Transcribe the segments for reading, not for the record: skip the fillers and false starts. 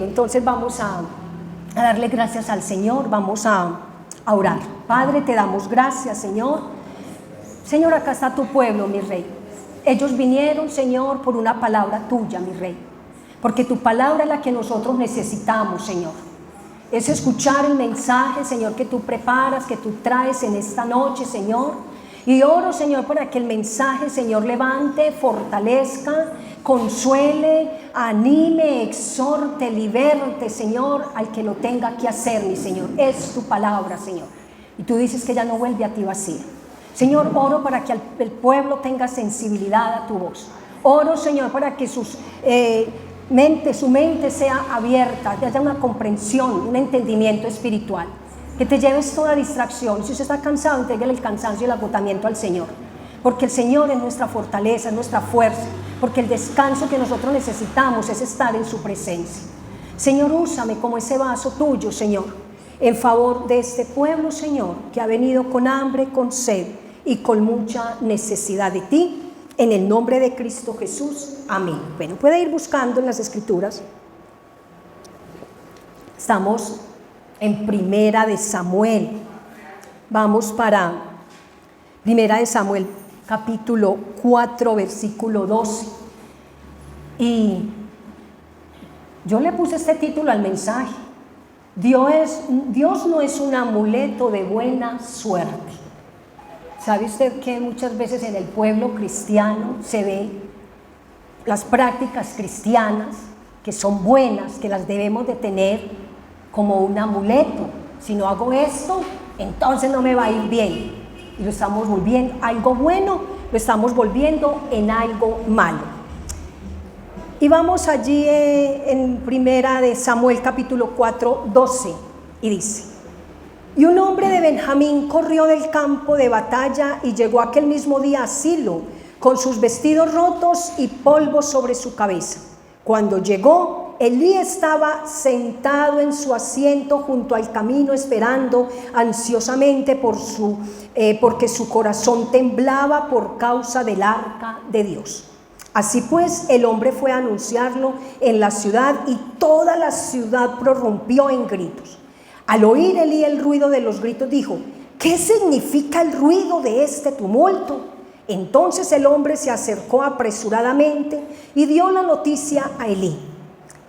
Entonces vamos a darle gracias al Señor, vamos a orar. Padre, te damos gracias, Señor. Señor, acá está tu pueblo, mi Rey. Ellos vinieron, Señor, por una palabra tuya, mi Rey, porque tu palabra es la que nosotros necesitamos, Señor. Es escuchar el mensaje, Señor, que tú preparas, que tú traes en esta noche, Señor. Y oro, Señor, para que el mensaje, Señor, levante, fortalezca, consuele, anime, exhorte, liberte, Señor, al que lo tenga que hacer, mi Señor. Es tu palabra, Señor. Y tú dices que ella no vuelve a ti vacía. Señor, oro para que el pueblo tenga sensibilidad a tu voz. Oro, Señor, para que su mente sea abierta, que haya una comprensión, un entendimiento espiritual. Que te lleves toda distracción. Si usted está cansado, entréguele el cansancio y el agotamiento al Señor. Porque el Señor es nuestra fortaleza, es nuestra fuerza. Porque el descanso que nosotros necesitamos es estar en su presencia. Señor, úsame como ese vaso tuyo, Señor, en favor de este pueblo, Señor, que ha venido con hambre, con sed y con mucha necesidad de ti. En el nombre de Cristo Jesús. Amén. Bueno, puede ir buscando en las Escrituras. Estamos en Primera de Samuel. Vamos para Primera de Samuel, capítulo 4, versículo 12. Y yo le puse este título al mensaje. Dios no es un amuleto de buena suerte. ¿Sabe usted que muchas veces en el pueblo cristiano se ve las prácticas cristianas que son buenas, que las debemos de tener como un amuleto? Si no hago esto, entonces no me va a ir bien. Y lo estamos volviendo algo bueno, lo estamos volviendo en algo malo. Y vamos allí en Primera de Samuel capítulo 4, 12, y dice: y un hombre de Benjamín corrió del campo de batalla y llegó aquel mismo día a Silo, con sus vestidos rotos y polvo sobre su cabeza. Cuando llegó, Elí estaba sentado en su asiento junto al camino, esperando ansiosamente porque su corazón temblaba por causa del arca de Dios. Así pues, el hombre fue a anunciarlo en la ciudad y toda la ciudad prorrumpió en gritos. Al oír Elí el ruido de los gritos, dijo: ¿qué significa el ruido de este tumulto? Entonces el hombre se acercó apresuradamente y dio la noticia a Elí.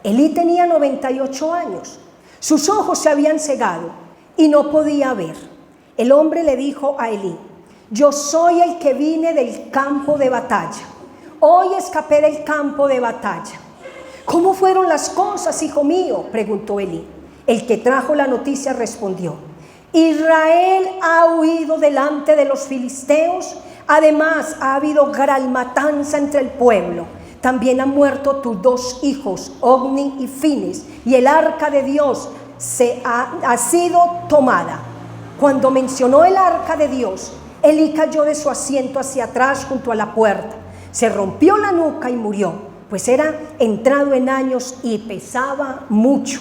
Elí tenía 98 años. Sus ojos se habían cegado y no podía ver. El hombre le dijo a Elí: yo soy el que vine del campo de batalla. Hoy escapé del campo de batalla. ¿Cómo fueron las cosas, hijo mío?, preguntó Elí. El que trajo la noticia respondió: Israel ha huido delante de los filisteos. Además, ha habido gran matanza entre el pueblo. También han muerto tus 2 hijos, Ogni y Fines, y el arca de Dios ha sido tomada. Cuando mencionó el arca de Dios, Elí cayó de su asiento hacia atrás junto a la puerta. Se rompió la nuca y murió, pues era entrado en años y pesaba mucho.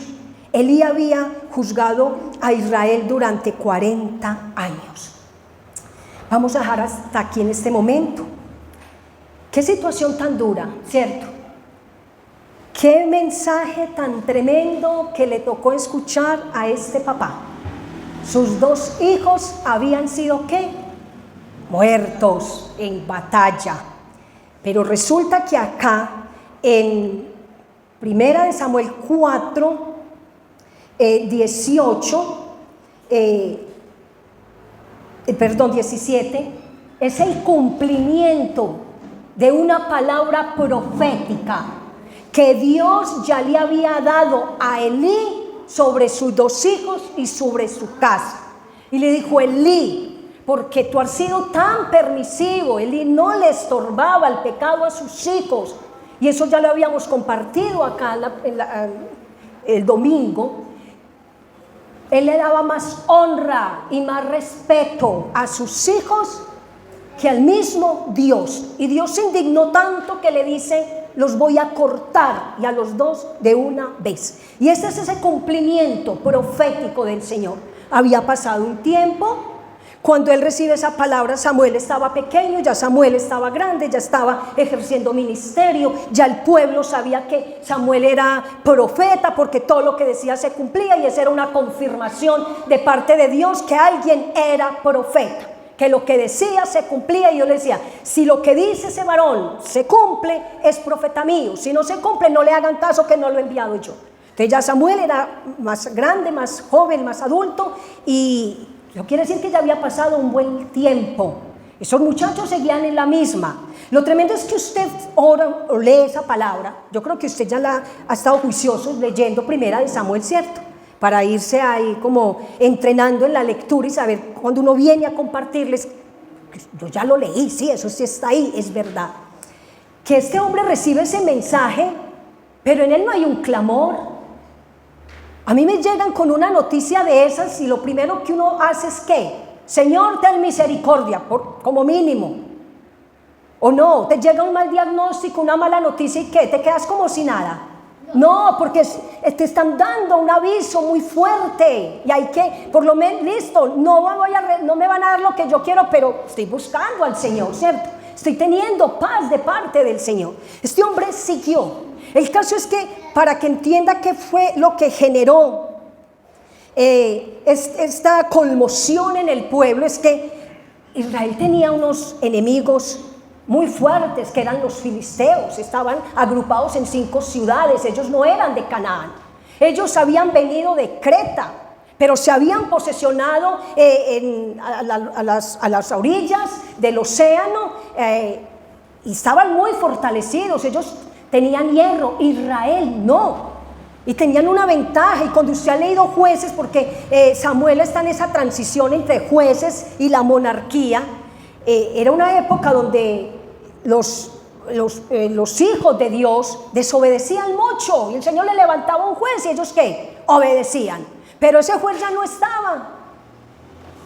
Elí había juzgado a Israel durante 40 años. Vamos a dejar hasta aquí en este momento. Qué situación tan dura, ¿cierto? Qué mensaje tan tremendo que le tocó escuchar a este papá. Sus 2 hijos habían sido, ¿qué? Muertos en batalla. Pero resulta que acá, en Primera de Samuel 4, 17, es el cumplimiento de una palabra profética que Dios ya le había dado a Elí sobre sus 2 hijos y sobre su casa. Y le dijo: Elí, porque tú has sido tan permisivo. Elí no le estorbaba el pecado a sus hijos, y eso ya lo habíamos compartido acá el domingo. Él le daba más honra y más respeto a sus hijos que al mismo Dios. Y Dios se indignó tanto que le dice: los voy a cortar, y a los 2 de una vez. Y ese es ese cumplimiento profético del Señor. Había pasado un tiempo Cuando él recibe esa palabra, Samuel estaba pequeño, ya Samuel estaba grande, ya estaba ejerciendo ministerio, ya el pueblo sabía que Samuel era profeta porque todo lo que decía se cumplía, y esa era una confirmación de parte de Dios que alguien era profeta, que lo que decía se cumplía. Y yo le decía, si lo que dice ese varón se cumple, es profeta mío; si no se cumple, no le hagan caso, que no lo he enviado yo. Entonces ya Samuel era más grande, más joven, más adulto, y eso quiere decir que ya había pasado un buen tiempo. Esos muchachos seguían en la misma. Lo tremendo es que usted ora o lee esa palabra. Yo creo que usted ya ha estado juicioso leyendo Primera de Samuel, ¿cierto? Para irse ahí como entrenando en la lectura y saber cuando uno viene a compartirles, yo ya lo leí, sí, eso sí está ahí, es verdad. Que este hombre recibe ese mensaje, pero en él no hay un clamor. A mí me llegan con una noticia de esas y lo primero que uno hace es ¿qué? Señor, ten misericordia, como mínimo. ¿O no? Te llega un mal diagnóstico, una mala noticia, ¿y qué? ¿Te quedas como si nada? No, porque te están dando un aviso muy fuerte y hay que, por lo menos, listo, no me van a dar lo que yo quiero, pero estoy buscando al Señor, ¿cierto? Estoy teniendo paz de parte del Señor. Este hombre siguió. El caso es que, para que entienda qué fue lo que generó esta conmoción en el pueblo, es que Israel tenía unos enemigos muy fuertes, que eran los filisteos. Estaban agrupados en 5 ciudades. Ellos no eran de Canaán, ellos habían venido de Creta, pero se habían posesionado a las orillas del océano, y estaban muy fortalecidos. Ellos tenían hierro, Israel no, y tenían una ventaja. Y cuando usted ha leído Jueces, porque Samuel está en esa transición entre jueces y la monarquía, era una época donde los hijos de Dios desobedecían mucho, y el Señor le levantaba un juez y ellos ¿qué? Obedecían. Pero ese juez ya no estaba,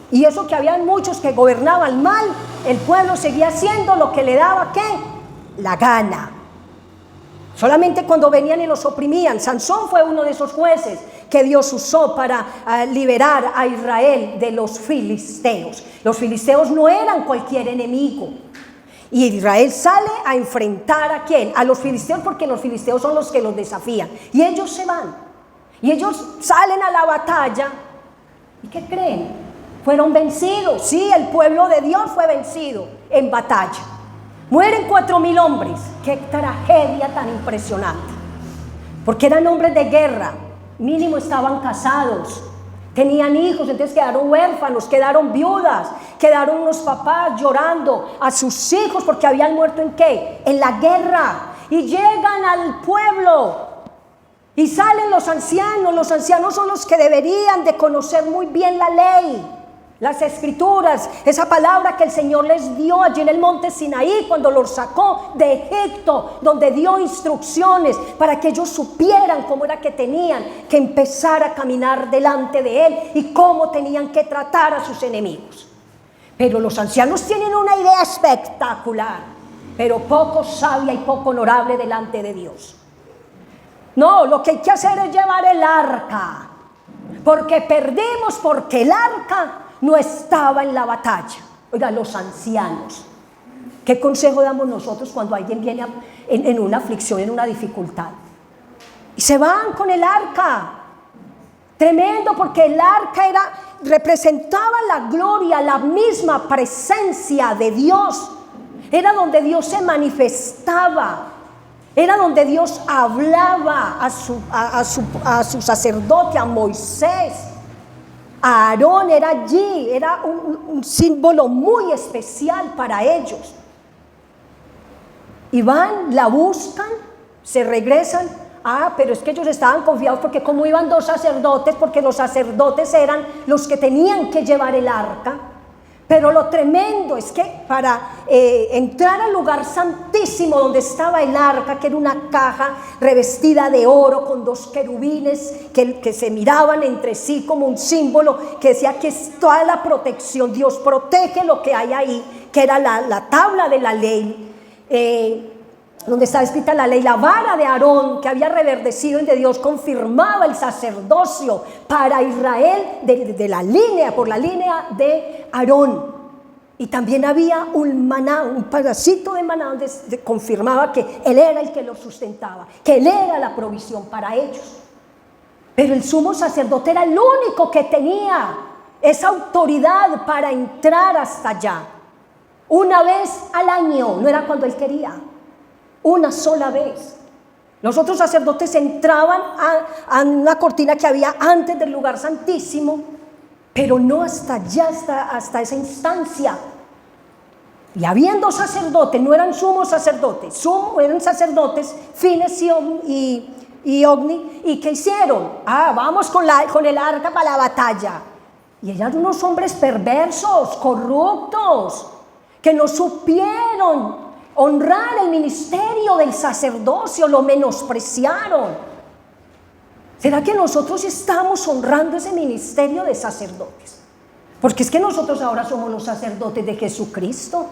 y eso que habían muchos que gobernaban mal, el pueblo seguía haciendo lo que le daba ¿qué? La gana. Solamente cuando venían y los oprimían. Sansón fue uno de esos jueces que Dios usó para liberar a Israel de los filisteos. Los filisteos no eran cualquier enemigo. Y Israel sale a enfrentar ¿a quién? A los filisteos, porque los filisteos son los que los desafían. Y ellos se van. Y ellos salen a la batalla. ¿Y qué creen? Fueron vencidos. Sí, el pueblo de Dios fue vencido en batalla. Mueren 4,000 hombres. Qué tragedia tan impresionante. Porque eran hombres de guerra. Mínimo estaban casados, tenían hijos, entonces quedaron huérfanos, quedaron viudas, quedaron unos papás llorando a sus hijos porque habían muerto ¿en qué? En la guerra. Y llegan al pueblo y salen los ancianos. Los ancianos son los que deberían de conocer muy bien la ley, las escrituras, esa palabra que el Señor les dio allí en el monte Sinaí cuando los sacó de Egipto, donde dio instrucciones para que ellos supieran cómo era que tenían que empezar a caminar delante de Él y cómo tenían que tratar a sus enemigos. Pero los ancianos tienen una idea espectacular, pero poco sabia y poco honorable delante de Dios. No, lo que hay que hacer es llevar el arca, porque perdimos porque el arca no estaba en la batalla. Oiga, los ancianos, ¿qué consejo damos nosotros cuando alguien viene en una aflicción, en una dificultad? Y se van con el arca. Tremendo, porque el arca representaba la gloria, la misma presencia de Dios. Era donde Dios se manifestaba. Era donde Dios hablaba a su sacerdote, a Moisés. A Aarón era allí, era un símbolo muy especial para ellos. Y van, la buscan, se regresan. Pero es que ellos estaban confiados porque como iban 2 sacerdotes, porque los sacerdotes eran los que tenían que llevar el arca. Pero lo tremendo es que para entrar al lugar santísimo donde estaba el arca, que era una caja revestida de oro con 2 querubines que se miraban entre sí como un símbolo que decía que es toda la protección, Dios protege lo que hay ahí, que era la tabla de la ley. donde está escrita la ley, la vara de Aarón que había reverdecido en de Dios confirmaba el sacerdocio para Israel de la línea, por la línea de Aarón. Y también había un maná, un pedacito de maná donde confirmaba que él era el que los sustentaba, que él era la provisión para ellos. Pero el sumo sacerdote era el único que tenía esa autoridad para entrar hasta allá. Una vez al año, no era cuando él quería, una sola vez. Los otros sacerdotes entraban a una cortina que había antes del lugar santísimo, pero no hasta allá, hasta esa instancia. Y habiendo sacerdotes, no eran sumos sacerdotes, eran sacerdotes, Fines y Ogni. ¿Y qué hicieron? Vamos con el arca para la batalla. Y eran unos hombres perversos, corruptos, que no supieron honrar el ministerio del sacerdocio, lo menospreciaron. ¿Será que nosotros estamos honrando ese ministerio de sacerdotes? Porque es que nosotros ahora somos los sacerdotes de Jesucristo.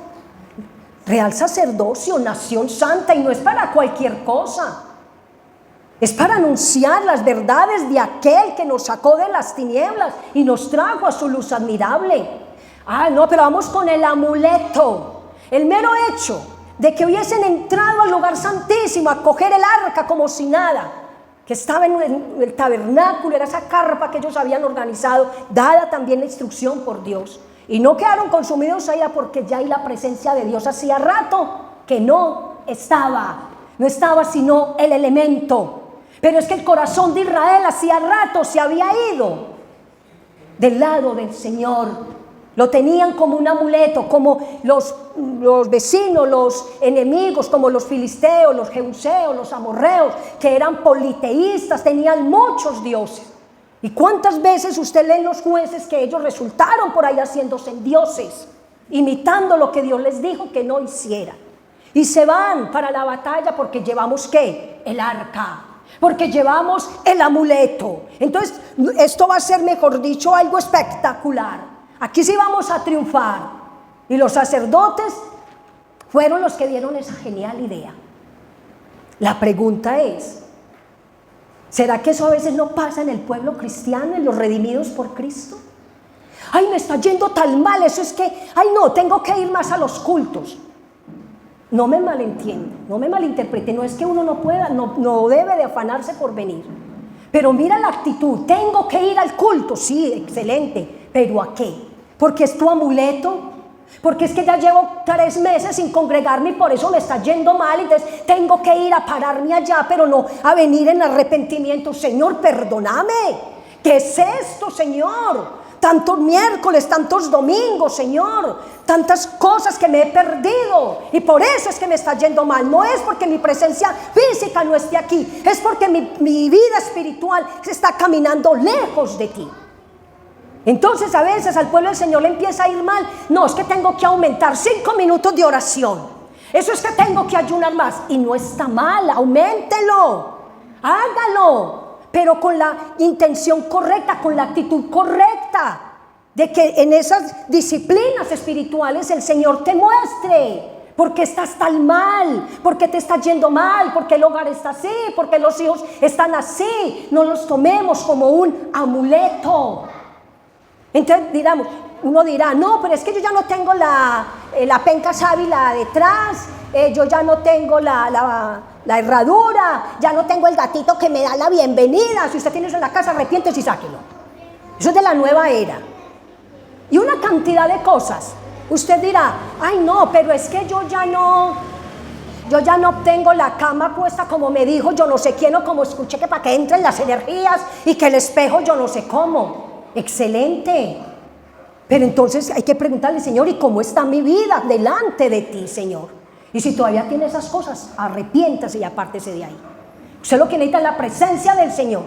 Real sacerdocio, nación santa, y no es para cualquier cosa. Es para anunciar las verdades de aquel que nos sacó de las tinieblas y nos trajo a su luz admirable. No, pero vamos con el amuleto. El mero hecho de que hubiesen entrado al lugar santísimo a coger el arca como si nada, que estaba en el tabernáculo, era esa carpa que ellos habían organizado, dada también la instrucción por Dios, y no quedaron consumidos allá porque ya ahí la presencia de Dios hacía rato que no estaba sino el elemento. Pero es que el corazón de Israel hacía rato se había ido del lado del Señor. Lo tenían como un amuleto, como los vecinos, los enemigos, como los filisteos, los jebuseos, los amorreos, que eran politeístas, tenían muchos dioses. ¿Y cuántas veces usted lee en los Jueces que ellos resultaron por ahí haciéndose dioses, imitando lo que Dios les dijo que no hicieran? Y se van para la batalla porque llevamos ¿qué? El arca, porque llevamos el amuleto. Entonces esto va a ser, mejor dicho, algo espectacular. Aquí sí vamos a triunfar. Y los sacerdotes fueron los que dieron esa genial idea. La pregunta es, ¿será que eso a veces no pasa en el pueblo cristiano, en los redimidos por Cristo? Me está yendo tan mal, eso es que, no, tengo que ir más a los cultos. No me malentienda, no me malinterprete, no es que uno no pueda, no debe de afanarse por venir. Pero mira la actitud, tengo que ir al culto, sí, excelente, pero ¿a qué? Porque es tu amuleto, porque es que ya llevo 3 meses sin congregarme y por eso me está yendo mal, entonces tengo que ir a pararme allá, pero no a venir en arrepentimiento. Señor, perdóname, ¿qué es esto, Señor? Tantos miércoles, tantos domingos, Señor, tantas cosas que me he perdido y por eso es que me está yendo mal. No es porque mi presencia física no esté aquí, es porque mi vida espiritual se está caminando lejos de ti. Entonces a veces al pueblo del Señor le empieza a ir mal. No, es que tengo que aumentar 5 minutos de oración, eso es que tengo que ayunar más, y no está mal, auméntelo, hágalo, pero con la intención correcta, con la actitud correcta, de que en esas disciplinas espirituales el Señor te muestre por qué estás tan mal, por qué te está yendo mal, por qué el hogar está así, por qué los hijos están así. No los tomemos como un amuleto. Entonces uno dirá, no, pero es que yo ya no tengo la penca sábila detrás, yo ya no tengo la herradura, ya no tengo el gatito que me da la bienvenida. Si usted tiene eso en la casa, arrepiéntese y sáquelo. Eso es de la nueva era. Y una cantidad de cosas. Usted dirá, no, pero es que yo ya no tengo la cama puesta como me dijo yo no sé quién, o como escuché que para que entren las energías, y que el espejo yo no sé cómo. Excelente, pero entonces hay que preguntarle, Señor, ¿y cómo está mi vida delante de ti, Señor? Y si todavía tiene esas cosas, arrepiéntase y apártese de ahí. Usted lo que necesita es la presencia del Señor.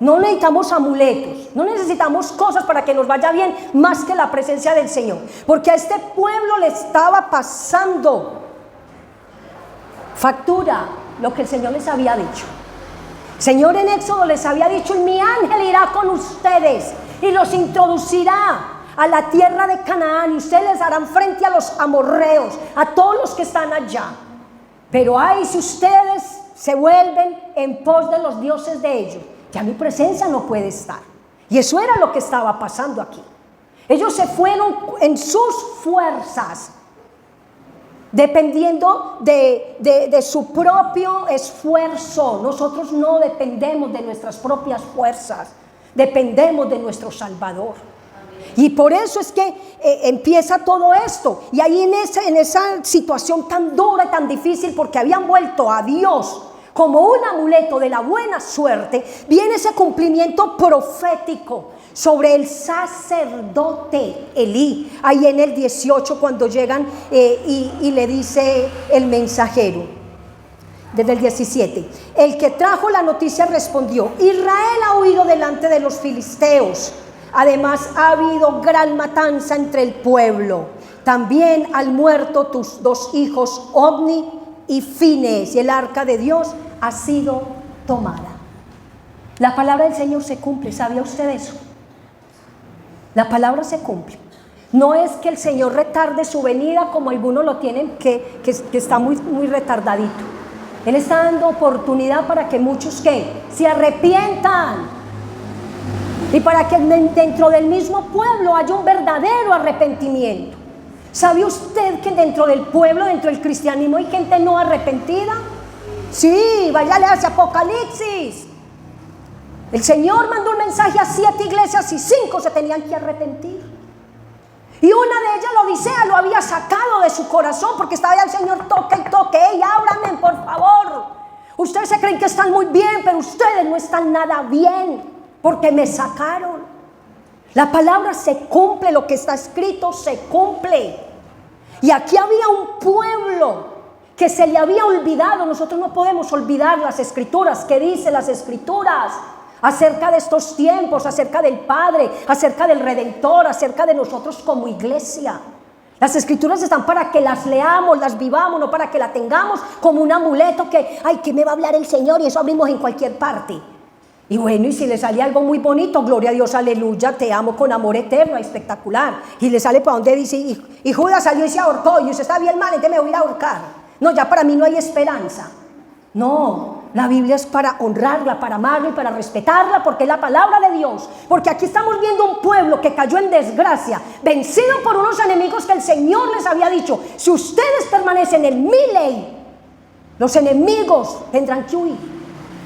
No necesitamos amuletos, no necesitamos cosas para que nos vaya bien más que la presencia del Señor, porque a este pueblo le estaba pasando factura lo que el Señor les había dicho. Señor en Éxodo les había dicho, mi ángel irá con ustedes y los introducirá a la tierra de Canaán, y ustedes les harán frente a los amorreos, a todos los que están allá. Pero ay, si ustedes se vuelven en pos de los dioses de ellos, ya mi presencia no puede estar. Y eso era lo que estaba pasando aquí. Ellos se fueron en sus fuerzas, dependiendo de su propio esfuerzo. Nosotros no dependemos de nuestras propias fuerzas, dependemos de nuestro Salvador. Y por eso es que empieza todo esto. Y ahí en esa situación tan dura y tan difícil, porque habían vuelto a Dios como un amuleto de la buena suerte, viene ese cumplimiento profético sobre el sacerdote Elí, ahí en el 18, cuando llegan y le dice el mensajero, desde el 17, el que trajo la noticia respondió: Israel ha huido delante de los filisteos, además ha habido gran matanza entre el pueblo, también han muerto tus 2 hijos, Ofni y Fines, y el arca de Dios ha sido tomada. La palabra del Señor se cumple, ¿sabía usted eso? La palabra se cumple. No es que el Señor retarde su venida como algunos lo tienen, que está muy retardadito. Él está dando oportunidad para que muchos se arrepientan, y para que dentro del mismo pueblo haya un verdadero arrepentimiento. ¿Sabe usted que dentro del pueblo, dentro del cristianismo, hay gente no arrepentida? Sí, váyale hacia Apocalipsis. El Señor mandó un mensaje a 7 iglesias y 5 se tenían que arrepentir. Y una de ellas, la Odisea, lo había sacado de su corazón, porque estaba ya el Señor toque y toque. ¡Ey, ábranme, por favor! Ustedes se creen que están muy bien, pero ustedes no están nada bien, porque me sacaron. La palabra se cumple, lo que está escrito se cumple. Y aquí había un pueblo que se le había olvidado. Nosotros no podemos olvidar las escrituras. ¿Qué dice las escrituras acerca de estos tiempos, acerca del Padre, acerca del Redentor, acerca de nosotros como iglesia? Las escrituras están para que las leamos, las vivamos, no para que la tengamos como un amuleto que, ay, que me va a hablar el Señor, y eso abrimos en cualquier parte. Y bueno, y si le sale algo muy bonito, gloria a Dios, aleluya, te amo con amor eterno, espectacular. Y le sale para donde dice, y Judas salió y se ahorcó, y usted está bien mal, entonces me voy a ir a ahorcar. No, ya para mí no hay esperanza. No, la Biblia es para honrarla, para amarla y para respetarla, porque es la palabra de Dios. Porque aquí estamos viendo un pueblo que cayó en desgracia, vencido por unos enemigos que el Señor les había dicho: si ustedes permanecen en mi ley, los enemigos tendrán que huir.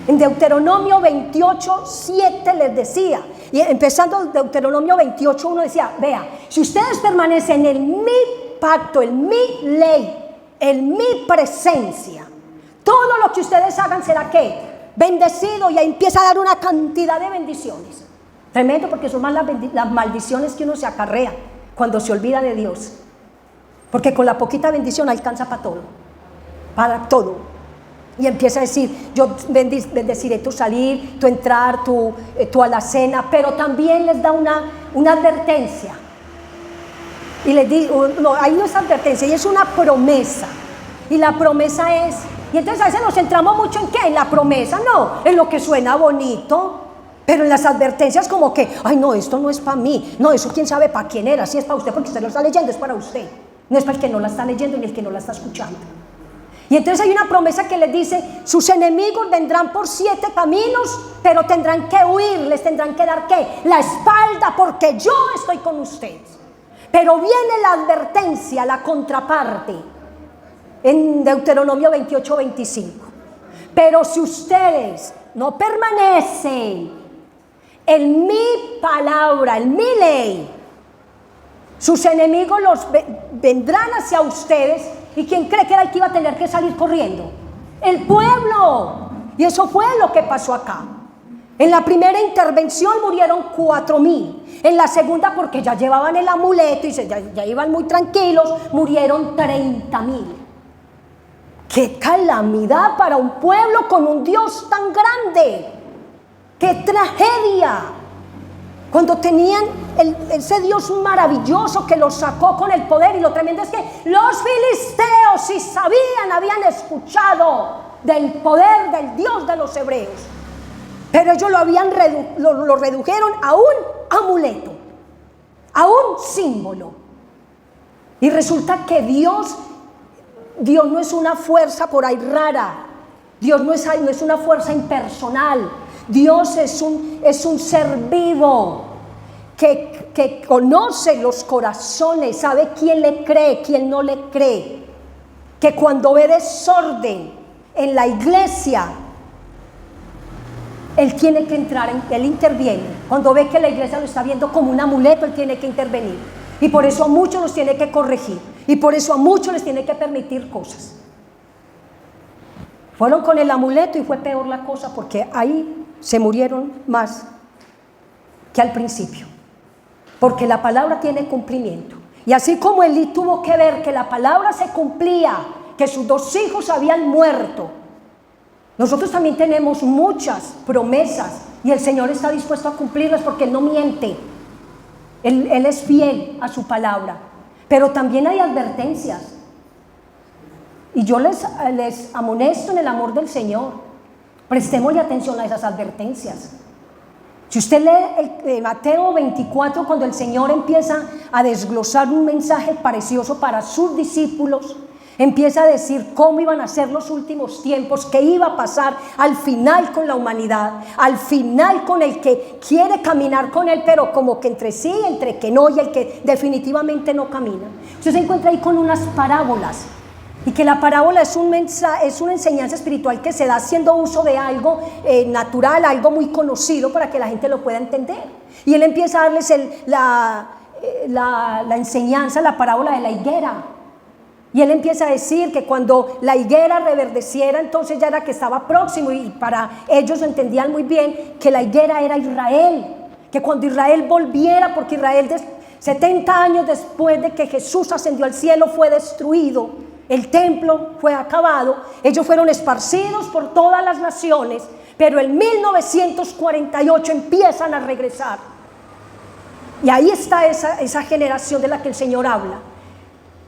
En Deuteronomio 28, 7 les decía, y empezando Deuteronomio 28, 1 decía: vea, si ustedes permanecen en mi pacto, en mi ley, en mi presencia, todo lo que ustedes hagan será ¿qué? Bendecido. Y ahí empieza a dar una cantidad de bendiciones. Tremendo, porque son más las maldiciones que uno se acarrea cuando se olvida de Dios. Porque con la poquita bendición alcanza para todo. Para todo. Y empieza a decir: yo bendeciré tu salir, tu entrar, tu alacena. Pero también les da una advertencia. Y les digo, no, ahí no es advertencia, y es una promesa. Y la promesa es, y entonces a veces nos centramos mucho en ¿qué? En la promesa, no, en lo que suena bonito. Pero en las advertencias como que, ay no, esto no es para mí. No, eso quién sabe para quién era. Si es para usted, porque usted lo está leyendo, es para usted. No es para el que no la está leyendo ni el que no la está escuchando. Y entonces hay una promesa que les dice: sus enemigos vendrán por 7 caminos, pero tendrán que huir, les tendrán que dar ¿qué? La espalda, porque yo estoy con ustedes. Pero viene la advertencia, la contraparte, en Deuteronomio 28, 25. Pero si ustedes no permanecen en mi palabra, en mi ley, sus enemigos vendrán hacia ustedes. ¿Y quién cree que era el que iba a tener que salir corriendo? El pueblo. Y eso fue lo que pasó acá. En la primera intervención murieron 4,000. En la segunda, porque ya llevaban el amuleto y ya iban muy tranquilos, murieron 30,000. ¡Qué calamidad para un pueblo con un Dios tan grande! ¡Qué tragedia! Cuando tenían ese Dios maravilloso que los sacó con el poder. Y lo tremendo es que los filisteos, si sabían, habían escuchado del poder del Dios de los hebreos. Pero ellos lo redujeron a un amuleto, a un símbolo. Y resulta que Dios Dios no es una fuerza por ahí rara. Dios no es una fuerza impersonal. Dios es un ser vivo que conoce los corazones, sabe quién le cree, quién no le cree. Que cuando ve desorden en la iglesia, Él tiene que entrar, Él interviene. Cuando ve que la iglesia lo está viendo como un amuleto, Él tiene que intervenir. Y por eso a muchos los tiene que corregir. Y por eso a muchos les tiene que permitir cosas. Fueron con el amuleto y fue peor la cosa, porque ahí se murieron más que al principio. Porque la palabra tiene cumplimiento. Y así como Elí tuvo que ver que la palabra se cumplía, que sus 2 hijos habían muerto, nosotros también tenemos muchas promesas y el Señor está dispuesto a cumplirlas porque Él no miente. Él es fiel a su palabra. Pero también hay advertencias. Y yo les amonesto en el amor del Señor. Prestémosle atención a esas advertencias. Si usted lee Mateo 24, cuando el Señor empieza a desglosar un mensaje precioso para sus discípulos, empieza a decir cómo iban a ser los últimos tiempos, qué iba a pasar al final con la humanidad, al final con el que quiere caminar con Él, pero como que entre sí, entre que no, y el que definitivamente no camina. Usted se encuentra ahí con unas parábolas, y que la parábola es un mensaje, es una enseñanza espiritual que se da haciendo uso de algo natural, algo muy conocido para que la gente lo pueda entender. Y Él empieza a darles la enseñanza, la parábola de la higuera. Y Él empieza a decir que cuando la higuera reverdeciera, entonces ya era que estaba próximo, y para ellos lo entendían muy bien, que la higuera era Israel, que cuando Israel volviera, porque Israel 70 años después de que Jesús ascendió al cielo fue destruido, el templo fue acabado, ellos fueron esparcidos por todas las naciones, pero en 1948 empiezan a regresar. Y ahí está esa generación de la que el Señor habla.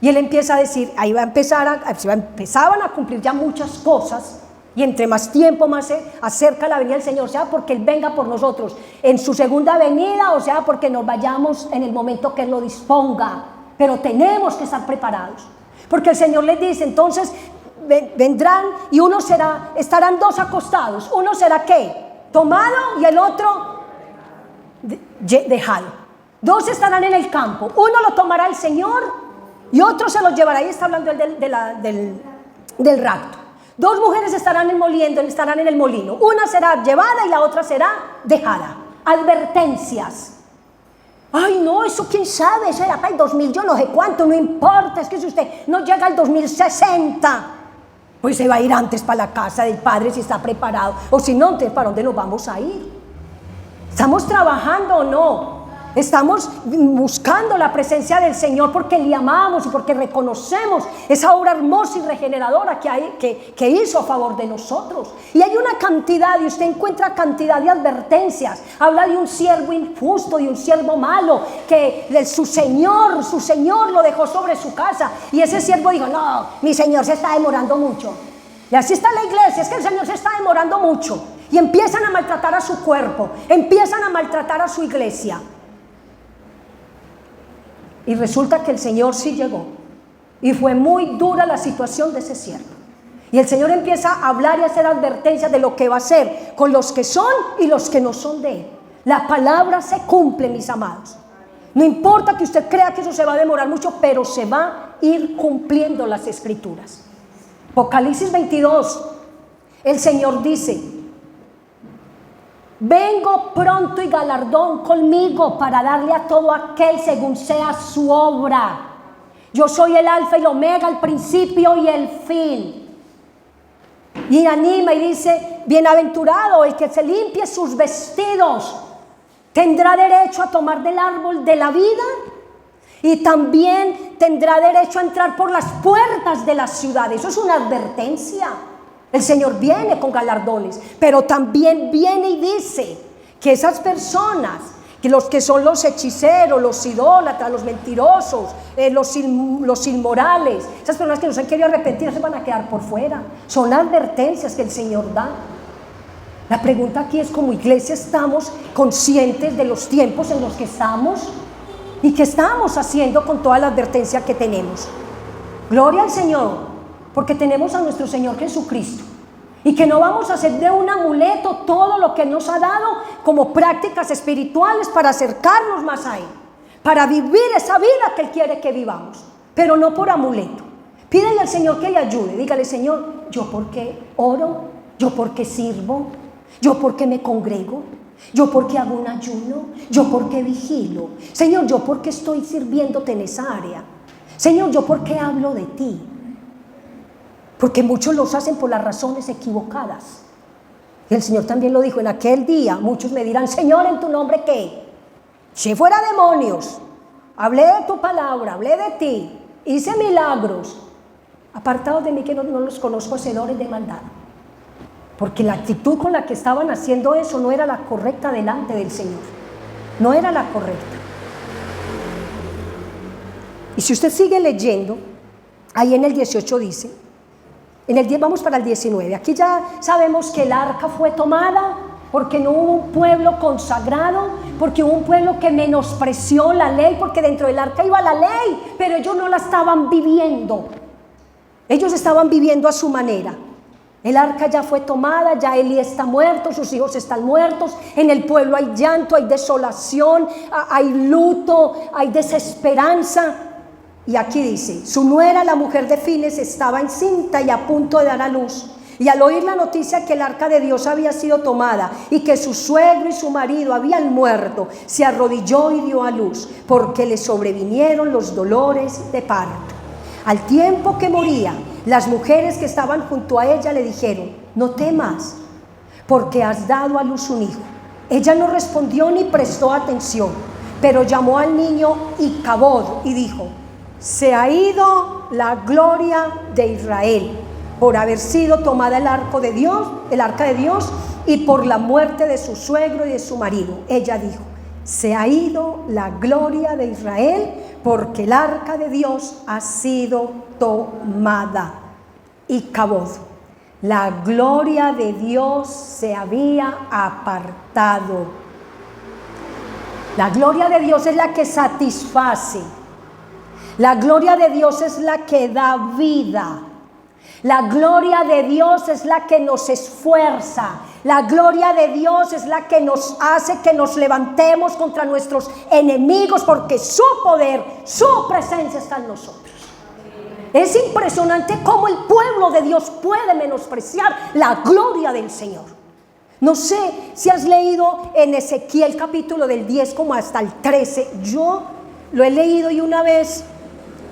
Y Él empieza a decir, ahí empezaban a cumplir ya muchas cosas, y entre más tiempo más se acerca la venida del Señor, sea porque Él venga por nosotros en su segunda venida, o sea porque nos vayamos en el momento que Él lo disponga, pero tenemos que estar preparados, porque el Señor les dice, entonces vendrán y estarán 2 acostados, uno será ¿qué? Tomado y el otro dejado. 2 estarán en el campo, uno lo tomará el Señor y otro se los llevará. Ahí está hablando del rapto. 2 mujeres estarán en el molino, una será llevada y la otra será dejada. Advertencias. Ay, no, eso quién sabe, eso era para el 2000, yo no sé cuánto, no importa, es que si usted no llega al 2060, pues se va a ir antes para la casa del Padre si está preparado, o si no, entonces ¿para dónde nos vamos a ir? ¿Estamos trabajando o no? Estamos buscando la presencia del Señor porque le amamos y porque reconocemos esa obra hermosa y regeneradora que hizo a favor de nosotros. Y hay una cantidad, y usted encuentra cantidad de advertencias. Habla de un siervo injusto, de un siervo malo, que su señor lo dejó sobre su casa. Y ese siervo dijo, no, mi Señor se está demorando mucho. Y así está la iglesia, es que el Señor se está demorando mucho. Y empiezan a maltratar a su cuerpo, empiezan a maltratar a su iglesia. Y resulta que el Señor sí llegó. Y fue muy dura la situación de ese siervo. Y el Señor empieza a hablar y a hacer advertencias de lo que va a hacer con los que son y los que no son de Él. La palabra se cumple, mis amados. No importa que usted crea que eso se va a demorar mucho, pero se va a ir cumpliendo las Escrituras. Apocalipsis 22, el Señor dice, vengo pronto y galardón conmigo para darle a todo aquel según sea su obra. Yo soy el alfa y el omega, el principio y el fin. Y anima y dice, bienaventurado el que se limpie sus vestidos, tendrá derecho a tomar del árbol de la vida y también tendrá derecho a entrar por las puertas de la ciudad. Eso es una advertencia. El Señor viene con galardones, pero también viene y dice que esas personas, que los que son los hechiceros, los idólatras, los mentirosos, los inmorales, esas personas que no se han querido arrepentir se van a quedar por fuera. Son advertencias que el Señor da. La pregunta aquí es, como iglesia, ¿estamos conscientes de los tiempos en los que estamos? ¿Y qué estamos haciendo con toda la advertencia que tenemos? Gloria al Señor. porque tenemos a nuestro Señor Jesucristo. Y que no vamos a hacer de un amuleto todo lo que nos ha dado como prácticas espirituales para acercarnos más a Él, para vivir esa vida que Él quiere que vivamos, pero no por amuleto. Pídele al Señor que le ayude. Dígale: Señor, ¿yo por qué oro? ¿Yo por qué sirvo? ¿Yo por qué me congrego? ¿Yo por qué hago un ayuno? ¿Yo por qué vigilo? Señor, ¿yo por qué estoy sirviéndote en esa área? Señor, ¿yo por qué hablo de ti? Porque muchos los hacen por las razones equivocadas. Y el Señor también lo dijo: en aquel día muchos me dirán: Señor, ¿en tu nombre qué? Eché fuera demonios, hablé de tu palabra, hablé de ti, hice milagros. Apartados de mí, que no los conozco, hacedores de maldad. Porque la actitud con la que estaban haciendo eso no era la correcta delante del Señor. No era la correcta. Y si usted sigue leyendo, ahí en el 18 dice, en el 10 vamos para el 19, aquí ya sabemos que el arca fue tomada porque no hubo un pueblo consagrado, porque hubo un pueblo que menospreció la ley, porque dentro del arca iba la ley, pero ellos no la estaban viviendo. Ellos estaban viviendo a su manera. El arca ya fue tomada, ya Elí está muerto, sus hijos están muertos, en el pueblo hay llanto, hay desolación, hay luto, hay desesperanza. Y aquí dice: su nuera, la mujer de Files, estaba encinta y a punto de dar a luz. Y al oír la noticia que el arca de Dios había sido tomada y que su suegro y su marido habían muerto, se arrodilló y dio a luz, porque le sobrevinieron los dolores de parto. Al tiempo que moría, las mujeres que estaban junto a ella le dijeron: no temas, porque has dado a luz un hijo. Ella no respondió ni prestó atención, pero llamó al niño Icabod y dijo: se ha ido la gloria de Israel por haber sido tomada el arca de Dios, y por la muerte de su suegro y de su marido. Ella dijo: se ha ido la gloria de Israel porque el arca de Dios ha sido tomada. Icabod, la gloria de Dios se había apartado. La gloria de Dios es la que satisface. La gloria de Dios es la que da vida. La gloria de Dios es la que nos esfuerza. La gloria de Dios es la que nos hace que nos levantemos contra nuestros enemigos, porque su poder, su presencia está en nosotros. Es impresionante cómo el pueblo de Dios puede menospreciar la gloria del Señor. No sé si has leído en Ezequiel capítulo del 10 como hasta el 13. Yo lo he leído y una vez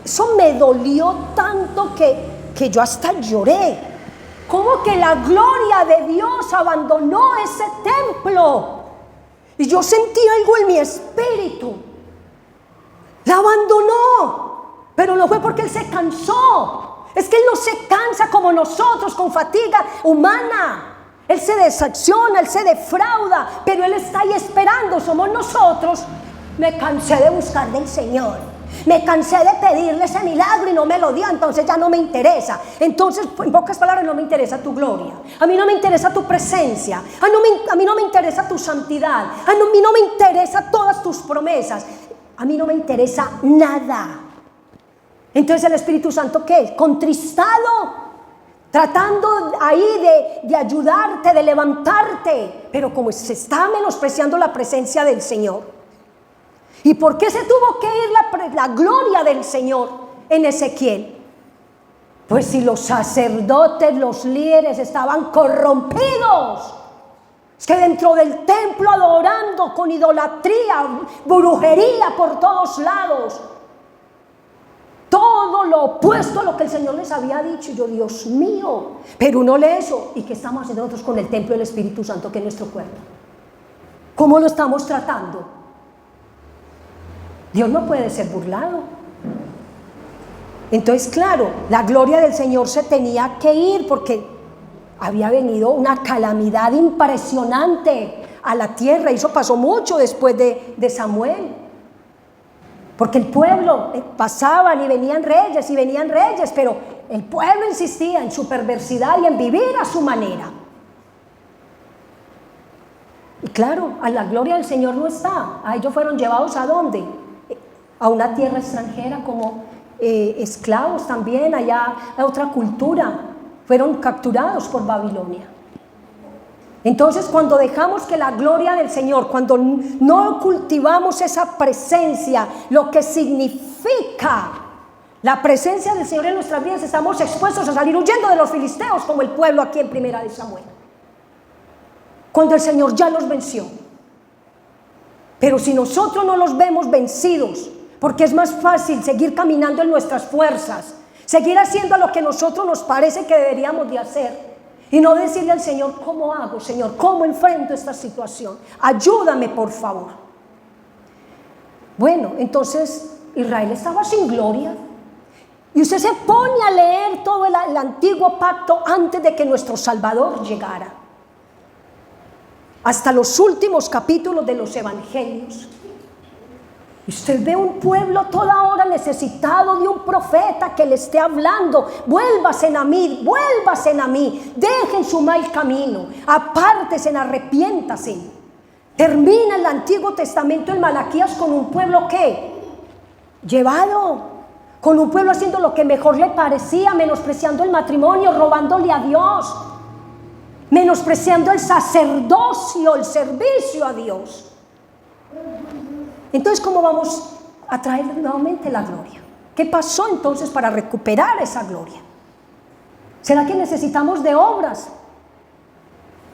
eso me dolió tanto que yo hasta lloré. Como que la gloria de Dios abandonó ese templo. Y yo sentí algo en mi espíritu. La abandonó. Pero no fue porque Él se cansó. Es que Él no se cansa como nosotros, con fatiga humana. Él se desacciona, Él se defrauda, pero Él está ahí esperando. Somos nosotros. Me cansé de buscar del Señor. Me cansé de pedirle ese milagro y no me lo dio, entonces ya no me interesa. Entonces, en pocas palabras, no me interesa tu gloria. A mí no me interesa tu presencia. A mí no me interesa tu santidad. A mí no me interesa todas tus promesas. A mí no me interesa nada. Entonces el Espíritu Santo, ¿qué? Contristado, tratando ahí de ayudarte, de levantarte, pero como se está menospreciando la presencia del Señor. ¿Y por qué se tuvo que ir la gloria del Señor en Ezequiel? Pues si los sacerdotes, los líderes estaban corrompidos. Es que dentro del templo adorando con idolatría, brujería por todos lados. Todo lo opuesto a lo que el Señor les había dicho. Y yo, Dios mío, pero uno lee eso. ¿Y qué estamos haciendo nosotros con el templo del Espíritu Santo, que es nuestro cuerpo? ¿Cómo lo estamos tratando? Dios no puede ser burlado. Entonces, claro, la gloria del Señor se tenía que ir porque había venido una calamidad impresionante a la tierra. Y eso pasó mucho después de Samuel. Porque el pueblo pasaban y venían reyes, pero el pueblo insistía en su perversidad y en vivir a su manera. Y claro, a la gloria del Señor no está. A ellos fueron llevados ¿a dónde? A una tierra extranjera, como esclavos también, allá otra cultura, fueron capturados por Babilonia. Entonces, cuando dejamos que la gloria del Señor, cuando no cultivamos esa presencia, lo que significa la presencia del Señor en nuestras vidas, estamos expuestos a salir huyendo de los filisteos, como el pueblo aquí en Primera de Samuel, cuando el Señor ya los venció. Pero si nosotros no los vemos vencidos, porque es más fácil seguir caminando en nuestras fuerzas, seguir haciendo lo que a nosotros nos parece que deberíamos de hacer, y no decirle al Señor: ¿cómo hago, Señor? ¿Cómo enfrento esta situación? Ayúdame, por favor. Bueno, entonces Israel estaba sin gloria. Y usted se pone a leer todo el antiguo pacto antes de que nuestro Salvador llegara, hasta los últimos capítulos de los evangelios. Y usted ve un pueblo toda hora necesitado de un profeta que le esté hablando: vuélvase a mí, dejen su mal camino, apártese, arrepiéntase. Termina el Antiguo Testamento en Malaquías con un pueblo que llevado, con un pueblo haciendo lo que mejor le parecía, menospreciando el matrimonio, robándole a Dios, menospreciando el sacerdocio, el servicio a Dios. Entonces, ¿cómo vamos a traer nuevamente la gloria? ¿Qué pasó entonces para recuperar esa gloria? ¿Será que necesitamos de obras?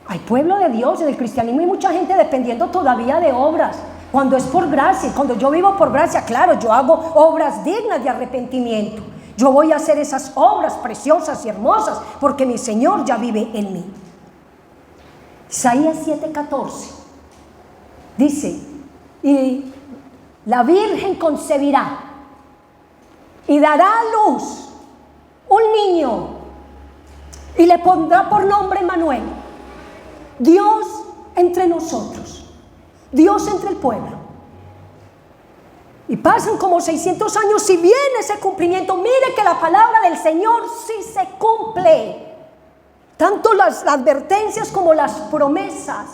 Hay pueblo de Dios, en el cristianismo hay mucha gente dependiendo todavía de obras. Cuando es por gracia, cuando yo vivo por gracia, claro, yo hago obras dignas de arrepentimiento. Yo voy a hacer esas obras preciosas y hermosas porque mi Señor ya vive en mí. Isaías 7:14 dice: y la Virgen concebirá y dará a luz un niño y le pondrá por nombre Emmanuel, Dios entre nosotros, Dios entre el pueblo. Y pasan como 600 años y viene ese cumplimiento. Mire que la palabra del Señor sí se cumple, tanto las advertencias como las promesas.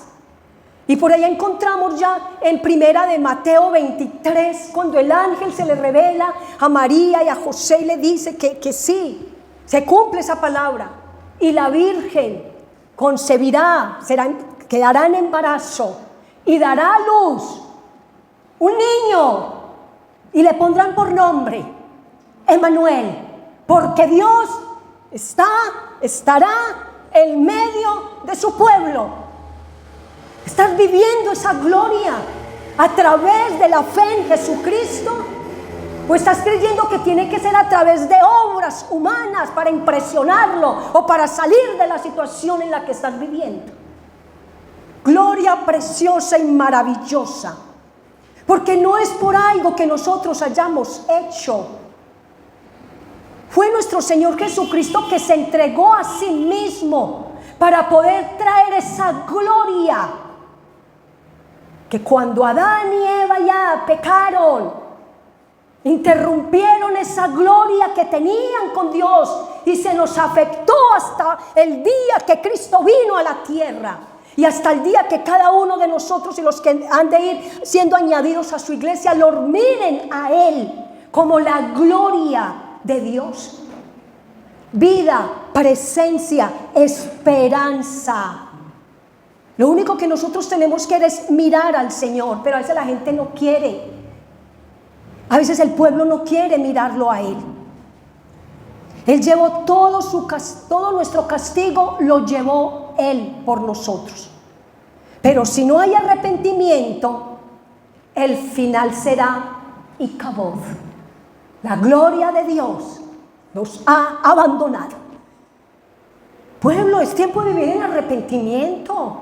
Y por allá encontramos ya en primera de Mateo 23, cuando el ángel se le revela a María y a José y le dice que sí, se cumple esa palabra. Y la Virgen concebirá, quedará en embarazo y dará a luz un niño y le pondrán por nombre Emmanuel, porque Dios estará en medio de su pueblo. ¿Estás viviendo esa gloria a través de la fe en Jesucristo? ¿O estás creyendo que tiene que ser a través de obras humanas para impresionarlo o para salir de la situación en la que estás viviendo? Gloria preciosa y maravillosa, porque no es por algo que nosotros hayamos hecho. Fue nuestro Señor Jesucristo que se entregó a sí mismo para poder traer esa gloria. Que cuando Adán y Eva ya pecaron, interrumpieron esa gloria que tenían con Dios y se nos afectó hasta el día que Cristo vino a la tierra y hasta el día que cada uno de nosotros y los que han de ir siendo añadidos a su iglesia lo miren a Él como la gloria de Dios. Vida, presencia, esperanza. Lo único que nosotros tenemos que hacer es mirar al Señor, pero a veces la gente no quiere. A veces el pueblo no quiere mirarlo a Él. Él llevó todo nuestro castigo, lo llevó Él por nosotros. Pero si no hay arrepentimiento, el final será Icabod. La gloria de Dios nos ha abandonado. Pueblo, es tiempo de vivir en arrepentimiento.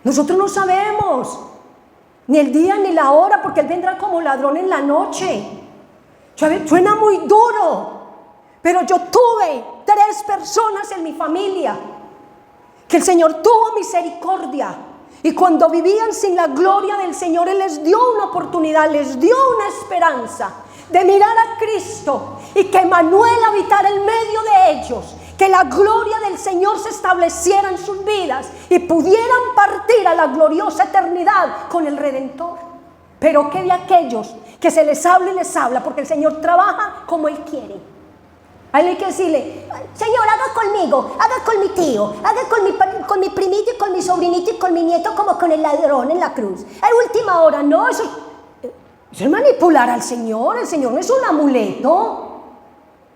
Nosotros no sabemos ni el día ni la hora, porque Él vendrá como ladrón en la noche. Suena muy duro, pero yo tuve 3 personas en mi familia que el Señor tuvo misericordia, y cuando vivían sin la gloria del Señor, Él les dio una oportunidad, les dio una esperanza de mirar a Cristo y que Emmanuel habitara en medio de ellos, que la gloria del Señor se estableciera en sus vidas y pudieran partir a la gloriosa eternidad con el Redentor. Pero ¿qué de aquellos que se les habla y les habla, porque el Señor trabaja como Él quiere. Hay que decirle: Señor, haga conmigo, haga con mi tío, haga con mi primito y con mi sobrinito y con mi nieto, como con el ladrón en la cruz. A última hora, no, eso es manipular al Señor. El Señor no es un amuleto.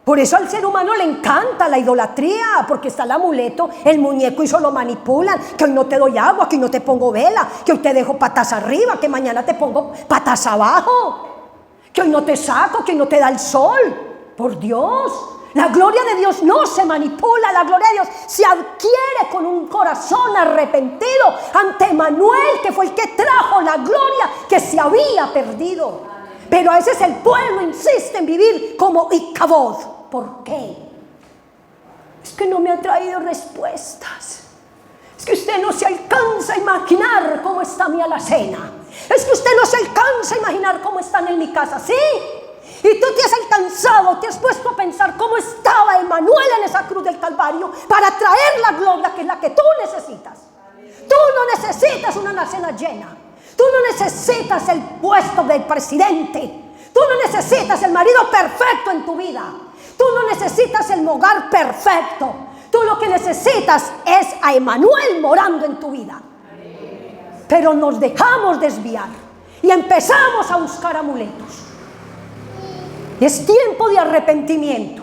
Por eso al ser humano le encanta la idolatría, porque está el amuleto, el muñeco, y solo manipulan. Que hoy no te doy agua, que hoy no te pongo vela, que hoy te dejo patas arriba, que mañana te pongo patas abajo, que hoy no te saco, que hoy no te da el sol. Por Dios, la gloria de Dios no se manipula, la gloria de Dios se adquiere con un corazón arrepentido ante Emmanuel, que fue el que trajo la gloria que se había perdido. Pero a veces el pueblo insiste en vivir como Icabod. ¿Por qué? Es que no me ha traído respuestas. Es que usted no se alcanza a imaginar cómo está mi alacena. Es que usted no se alcanza a imaginar cómo están en mi casa. ¿Sí? Y tú te has alcanzado, te has puesto a pensar cómo estaba Emmanuel en esa cruz del Calvario para traer la gloria, que es la que tú necesitas. Tú no necesitas una alacena llena. Tú no necesitas el puesto del presidente. Tú no necesitas el marido perfecto en tu vida. Tú no necesitas el hogar perfecto. Tú lo que necesitas es a Emmanuel morando en tu vida. Pero nos dejamos desviar y empezamos a buscar amuletos. Y es tiempo de arrepentimiento.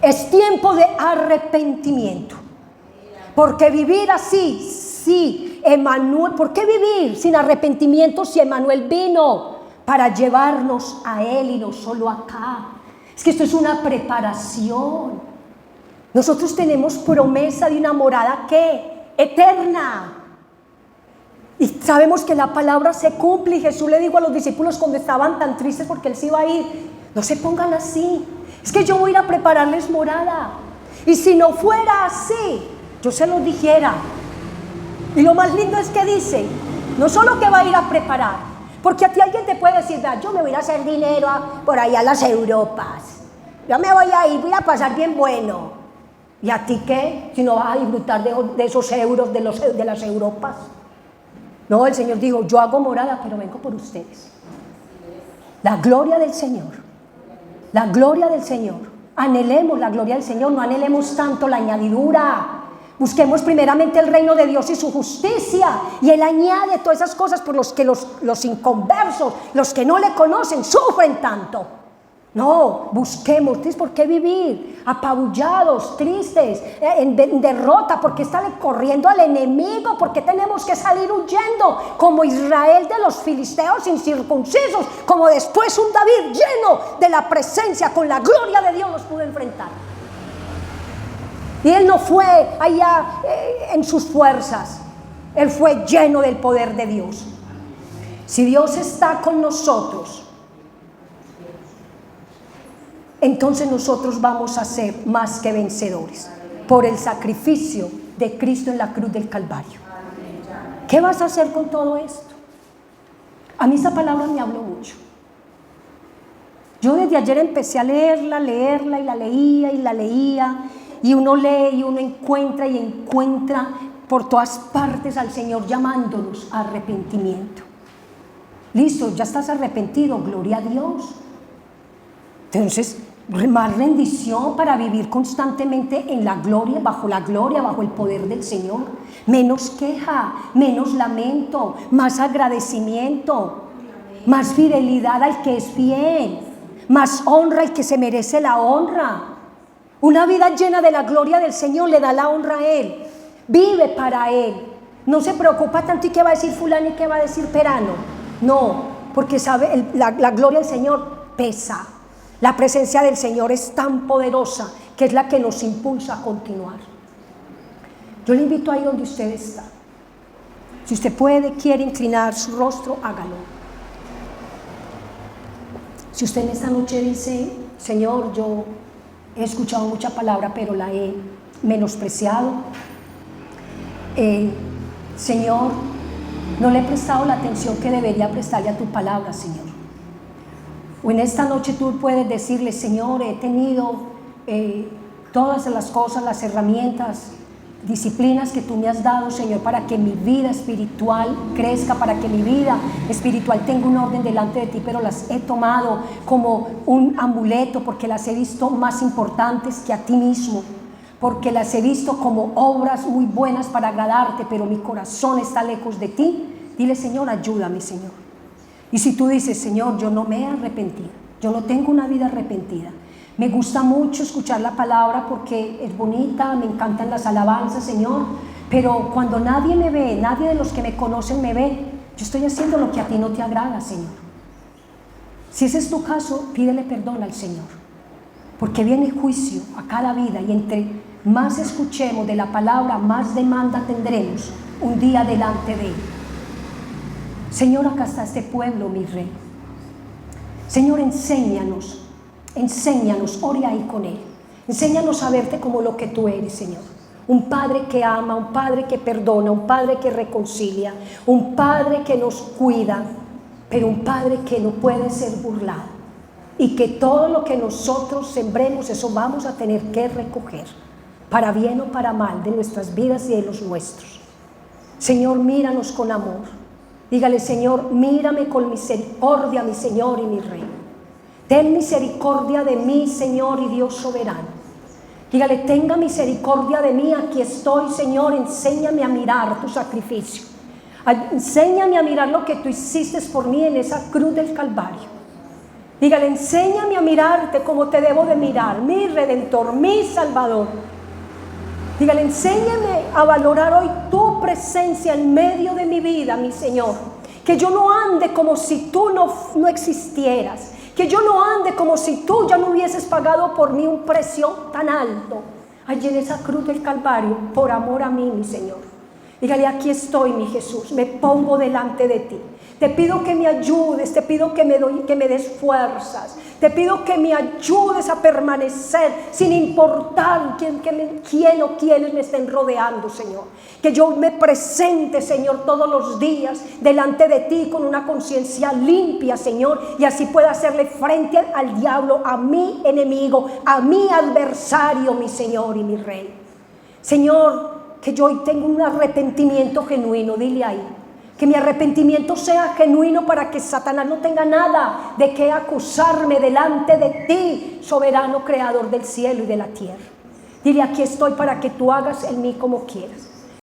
Es tiempo de arrepentimiento. Porque vivir así, sí, Emmanuel, ¿por qué vivir sin arrepentimiento si Emmanuel vino para llevarnos a Él y no solo acá? Es que esto es una preparación. Nosotros tenemos promesa de una morada ¿qué? Eterna. Y sabemos que la palabra se cumple. Y Jesús le dijo a los discípulos cuando estaban tan tristes porque Él se iba a ir: no se pongan así, es que yo voy a ir a prepararles morada. Y si no fuera así, yo se los dijera. Y lo más lindo es que dice, no solo que va a ir a preparar, porque a ti alguien te puede decir: yo me voy a ir a hacer dinero por allá a las Europas, yo me voy a ir, voy a pasar bien bueno. ¿Y a ti qué? Si no vas a disfrutar de esos euros de las Europas. No, el Señor dijo: yo hago morada, pero vengo por ustedes. La gloria del Señor. La gloria del Señor. Anhelemos la gloria del Señor, no anhelemos tanto la añadidura. Busquemos primeramente el reino de Dios y su justicia, y Él añade todas esas cosas por los que los inconversos, los que no le conocen, sufren tanto. No, busquemos. ¿Tienes por qué vivir apabullados, tristes, en derrota? ¿Por qué estarle corriendo al enemigo? ¿Por qué tenemos que salir huyendo como Israel de los filisteos incircuncisos? Como después un David lleno de la presencia, con la gloria de Dios, los pudo enfrentar. Y él no fue allá en sus fuerzas, él fue lleno del poder de Dios. Si Dios está con nosotros, entonces nosotros vamos a ser más que vencedores por el sacrificio de Cristo en la cruz del Calvario. ¿Qué vas a hacer con todo esto? A mí esa palabra me habló mucho. Yo desde ayer empecé a leerla y la leía, y uno lee y uno encuentra por todas partes al Señor llamándonos a arrepentimiento. Listo, ya estás arrepentido, gloria a Dios. Entonces, más rendición para vivir constantemente en la gloria, bajo el poder del Señor. Menos queja, menos lamento, más agradecimiento, más fidelidad al que es fiel, más honra al que se merece la honra. Una vida llena de la gloria del Señor le da la honra a Él. Vive para Él. No se preocupa tanto y qué va a decir fulano y qué va a decir perano. No, porque sabe, la gloria del Señor pesa. La presencia del Señor es tan poderosa que es la que nos impulsa a continuar. Yo le invito ahí donde usted está. Si usted puede, quiere inclinar su rostro, hágalo. Si usted en esta noche dice: Señor, yo he escuchado mucha palabra, pero la he menospreciado. Señor, no le he prestado la atención que debería prestarle a tu palabra, Señor. O en esta noche tú puedes decirle: Señor, he tenido todas las cosas, las herramientas, disciplinas que tú me has dado, Señor, para que mi vida espiritual crezca, para que mi vida espiritual tenga un orden delante de ti, pero las he tomado como un amuleto porque las he visto más importantes que a ti mismo, porque las he visto como obras muy buenas para agradarte, pero mi corazón está lejos de ti. Dile: Señor, ayúdame, Señor. Y si tú dices: Señor, yo no me he arrepentido, yo no tengo una vida arrepentida, me gusta mucho escuchar la palabra porque es bonita, me encantan las alabanzas, Señor, pero cuando nadie me ve, nadie de los que me conocen me ve, yo estoy haciendo lo que a ti no te agrada, Señor. Si ese es tu caso, pídele perdón al Señor, porque viene juicio a cada vida, y entre más escuchemos de la palabra, más demanda tendremos un día delante de Él. Señor, acá está este pueblo, mi Rey. Señor, enséñanos, ore ahí con Él. Enséñanos a verte como lo que tú eres, Señor. Un Padre que ama, un Padre que perdona, un Padre que reconcilia, un Padre que nos cuida, pero un Padre que no puede ser burlado. Y que todo lo que nosotros sembremos, eso vamos a tener que recoger, para bien o para mal, de nuestras vidas y de los nuestros. Señor, míranos con amor. Dígale: Señor, mírame con misericordia, mi Señor y mi Rey. Ten misericordia de mí, Señor y Dios soberano. Dígale: tenga misericordia de mí, aquí estoy, Señor, enséñame a mirar tu sacrificio. Enséñame a mirar lo que tú hiciste por mí en esa cruz del Calvario. Dígale: enséñame a mirarte como te debo de mirar, mi Redentor, mi Salvador. Dígale: enséñame a valorar hoy tu presencia en medio de mi vida, mi Señor. Que yo no ande como si tú no existieras. Que yo no ande como si tú ya no hubieses pagado por mí un precio tan alto allí en esa cruz del Calvario, por amor a mí, mi Señor. Dígale: aquí estoy, mi Jesús, me pongo delante de ti. Te pido que me ayudes, te pido que me des fuerzas, te pido que me ayudes a permanecer sin importar quién o quiénes me estén rodeando, Señor. Que yo me presente, Señor, todos los días delante de ti con una conciencia limpia, Señor, y así pueda hacerle frente al diablo, a mi enemigo, a mi adversario, mi Señor y mi Rey. Señor, que yo hoy tenga un arrepentimiento genuino, dile ahí. Que mi arrepentimiento sea genuino para que Satanás no tenga nada de qué acusarme delante de ti, soberano creador del cielo y de la tierra. Dile: aquí estoy para que tú hagas en mí como quieras.